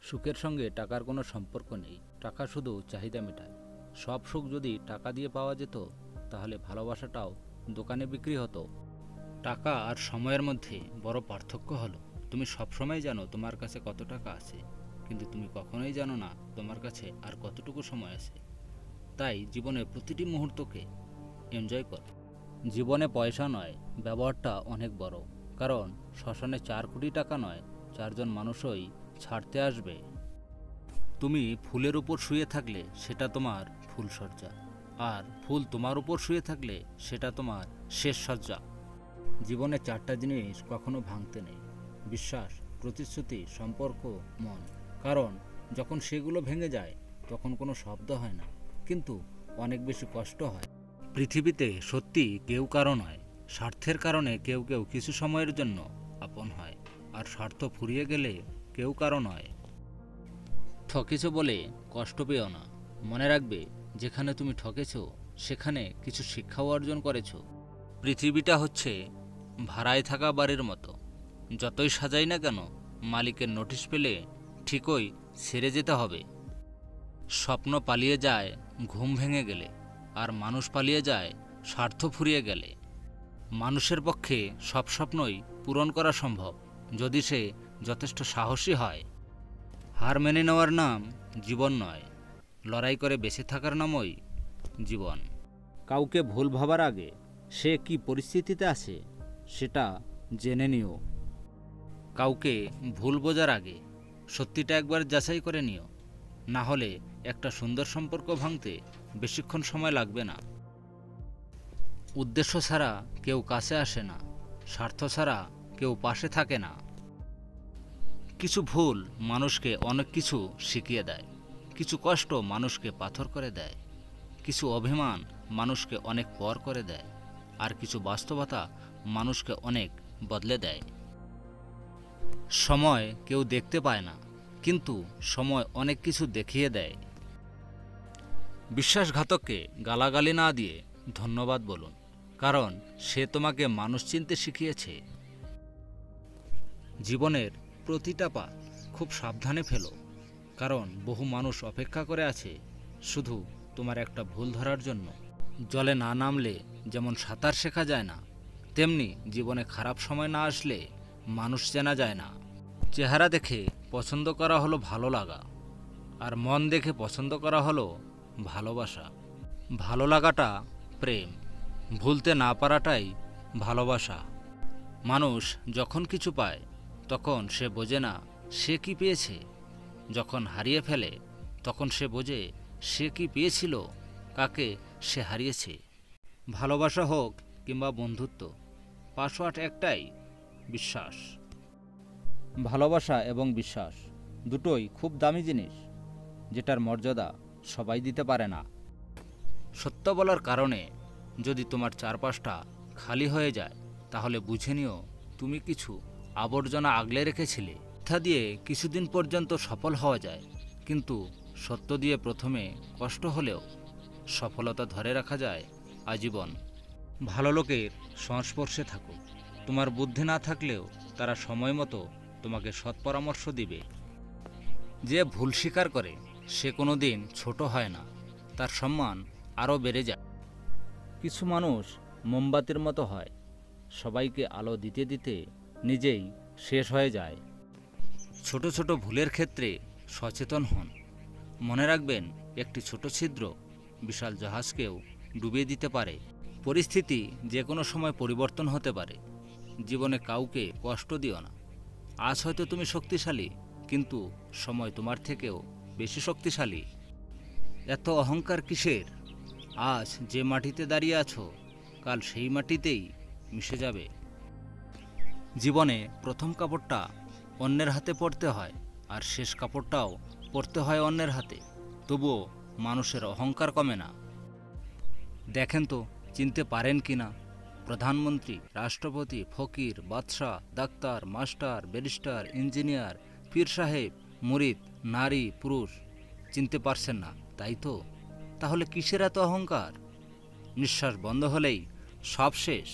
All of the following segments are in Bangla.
সুখের সঙ্গে টাকার কোনো সম্পর্ক নেই। টাকা শুধু চাহিদা মেটায়। সব সুখ যদি টাকা দিয়ে পাওয়া যেত, তাহলে ভালোবাসাটাও দোকানে বিক্রি হতো। টাকা আর সময়ের মধ্যে বড় পার্থক্য হলো, তুমি সবসময় জানো তোমার কাছে কত টাকা আছে, কিন্তু তুমি কখনোই জানো না তোমার কাছে আর কতটুকু সময় আছে। তাই জীবনের প্রতিটি মুহূর্তকে এনজয় করো। জীবনে পয়সা নয়, ব্যবহারটা অনেক বড়। কারণ শ্মশানে 4 কোটি টাকা নয়, 4জন মানুষই ছাড়তে আসবে। তুমি ফুলের উপর শুয়ে থাকলে সেটা তোমার ফুলসজ্জা, আর ফুল তোমার উপর শুয়ে থাকলে সেটা তোমার শেষ সজ্জা। জীবনে 4টা জিনিস কখনো ভাঙতে নেই: বিশ্বাস, প্রতিশ্রুতি, সম্পর্ক, মন। কারণ যখন সেগুলো ভেঙে যায় তখন কোনো শব্দ হয় না, কিন্তু অনেক বেশি কষ্ট হয়। পৃথিবীতে সত্যি কেউ কারো নয়। স্বার্থের কারণে কেউ কেউ কিছু সময়ের জন্য আপন হয়, আর স্বার্থ ফুরিয়ে গেলে কেউ কারো নয়। ঠকেছ বলে কষ্ট পেও না। মনে রাখবে, যেখানে তুমি ঠকেছ সেখানে কিছু শিক্ষাও অর্জন করেছ। পৃথিবীটা হচ্ছে ভাড়ায় থাকা বাড়ির মতো। যতই সাজাই না কেন, মালিকের নোটিশ পেলে ঠিকই ছেড়ে যেতে হবে। স্বপ্ন পালিয়ে যায় ঘুম ভেঙে গেলে, আর মানুষ পালিয়ে যায় স্বার্থ ফুরিয়ে গেলে। মানুষের পক্ষে সব স্বপ্নই পূরণ করা সম্ভব, যদি সে যথেষ্ট সাহসী হয়। হার মেনে নেওয়ার নাম জীবন নয়, লড়াই করে বেঁচে থাকার নামই জীবন। কাউকে ভুল ভাবার আগে সে কি পরিস্থিতিতে আছে সেটা জেনে নিও। কাউকে ভুল বোঝার আগে সত্যিটা একবার যাচাই করে নিও, না হলে একটা সুন্দর সম্পর্ক ভাঙতে বেশিক্ষণ সময় লাগবে না। উদ্দেশ্য ছাড়া কেউ কাছে আসে না, স্বার্থ ছাড়া কেউ পাশে থাকে না। কিছু ভুল মানুষকে অনেক কিছু শিখিয়ে দেয়, কিছু কষ্ট মানুষকে পাথর করে দেয়, কিছু অভিমান মানুষকে অনেক পর করে দেয়, আর কিছু বাস্তবতা মানুষকে অনেক বদলে দেয়। সময় কেউ দেখতে পায় না, কিন্তু সময় অনেক কিছু দেখিয়ে দেয়। বিশ্বাসঘাতককে গালাগালি না দিয়ে ধন্যবাদ বলুন, কারণ সে তোমাকে মানুষ চিনতে শিখিয়েছে। জীবনের প্রতিটা পা খুব সাবধানে ফেলো, কারণ বহু মানুষ অপেক্ষা করে আছে শুধু তোমার একটা ভুল ধরার জন্য। জলে না নামলে যেমন সাঁতার শেখা যায় না, তেমনি জীবনে খারাপ সময় না আসলে মানুষ চেনা যায় না। চেহারা দেখে পছন্দ করা হলো ভালো লাগা, আর মন দেখে পছন্দ করা হলো ভালোবাসা। ভালো লাগাটা প্রেম, ভুলতে না পারাটাই ভালোবাসা। মানুষ যখন কিছু পায় তখন সে বোঝে না সে কি পেয়েছে, যখন হারিয়ে ফেলে তখন সে বোঝে সে কি পেয়েছিল, কাকে সে হারিয়েছে। ভালোবাসা হোক কিংবা বন্ধুত্ব, পাসওয়ার্ড একটাই: বিশ্বাস। ভালোবাসা এবং বিশ্বাস দুটোই খুব দামি জিনিস, যেটার মর্যাদা সবাই দিতে পারে না। সত্য বলার কারণে যদি তোমার চারপাশটা খালি হয়ে যায়, তাহলে বুঝে নিও তুমি কিছু আবর্জনা আগলে রেখেছিলে। মিথ্যা দিয়ে কিছুদিন পর্যন্ত সফল হওয়া যায়, কিন্তু সত্য দিয়ে প্রথমে কষ্ট হলেও সফলতা ধরে রাখা যায় আজীবন। ভালো লোকের সংস্পর্শে থাকো, তোমার বুদ্ধি না থাকলেও তারা সময় মতো তোমাকে সৎ পরামর্শ দিবে। যে ভুল স্বীকার করে সে কোনো দিন ছোট হয় না, তার সম্মান আরও বেড়ে যায়। কিছু মানুষ মোমবাতির মতো হয়, সবাইকে আলো দিতে দিতে নিজেই শেষ হয়ে যায়। ছোট ছোট ভুলের ক্ষেত্রে সচেতন হন। মনে রাখবেন, একটি ছোট ছিদ্র বিশাল জাহাজকেও ডুবিয়ে দিতে পারে। পরিস্থিতি যে কোনো সময় পরিবর্তন হতে পারে। জীবনে কাউকে কষ্ট দিও না। আজ হয়তো তুমি শক্তিশালী, কিন্তু সময় তোমার থেকেও বেশি শক্তিশালী। এত অহংকার কিসের? আজ যে মাটিতে দাঁড়িয়ে আছো, কাল সেই মাটিতেই মিশে যাবে। জীবনে প্রথম কাপড়টা অন্যের হাতে পরতে হয়, আর শেষ কাপড়টাও পরতে হয় অন্যের হাতে, তবুও মানুষের অহংকার কমে না। দেখেন তো চিনতে পারেন কি না? প্রধানমন্ত্রী, রাষ্ট্রপতি, ফকির, বাদশাহ, ডাক্তার, মাস্টার, ব্যারিস্টার, ইঞ্জিনিয়ার, পীর সাহেব, মুরিদ, নারী, পুরুষ চিনতে পারছেন না, তাই তো? তাহলে কিসের এত অহংকার? নিঃশ্বাস বন্ধ হলেই সব শেষ।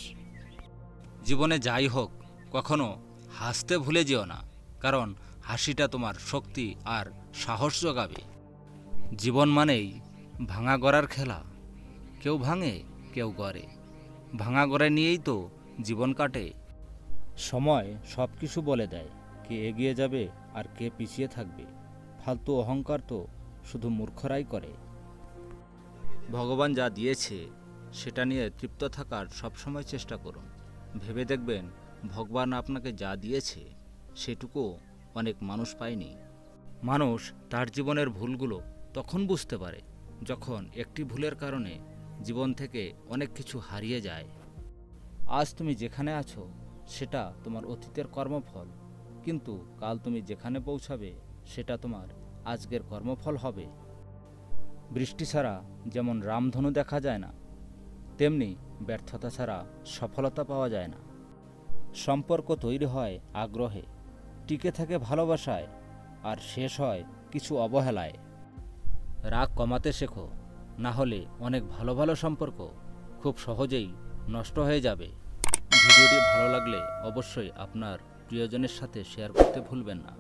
জীবনে যাই হোক, কখনো হাসতে ভুলে যেও না, কারণ হাসিটা তোমার শক্তি আর সাহস যোগাবে। জীবন মানেই ভাঙা গড়ার খেলা। কেউ ভাঙে, কেউ গড়ে। ভাঙা গড়া নিয়েই তো জীবন কাটে। সময় সব কিছু বলে দেয়, কে এগিয়ে যাবে আর কে পিছিয়ে থাকবে। ফালতু অহংকার তো শুধু মূর্খরাই করে। ভগবান যা দিয়েছে সেটা নিয়ে তৃপ্ত থাকার সবসময় চেষ্টা করুন। ভেবে দেখবেন ভগবান আপনাকে যা দিয়েছে সেটুকু অনেক মানুষ পায়নি। মানুষ তার জীবনের ভুলগুলো তখন বুঝতে পারে যখন একটি ভুলের কারণে জীবন থেকে অনেক কিছু হারিয়ে যায়। আজ তুমি যেখানে আছো সেটা তোমার অতীতের কর্মফল, কিন্তু কাল তুমি যেখানে পৌঁছাবে সেটা তোমার আজকের কর্মফল হবে। বৃষ্টি ছাড়া যেমন রামধনু দেখা যায় না, তেমনি ব্যর্থতা ছাড়া সফলতা পাওয়া যায় না। সম্পর্ক তৈরি হয় আগ্রহে, টিকে থাকে ভালোবাসায়, আর শেষ হয় কিছু অবহেলায়। রাগ কমাতে শেখো, না হলে অনেক ভালো ভালো সম্পর্ক খুব সহজেই নষ্ট হয়ে যাবে। ভিডিওটি ভালো লাগলে অবশ্যই আপনার প্রিয়জনের সাথে শেয়ার করতে ভুলবেন না।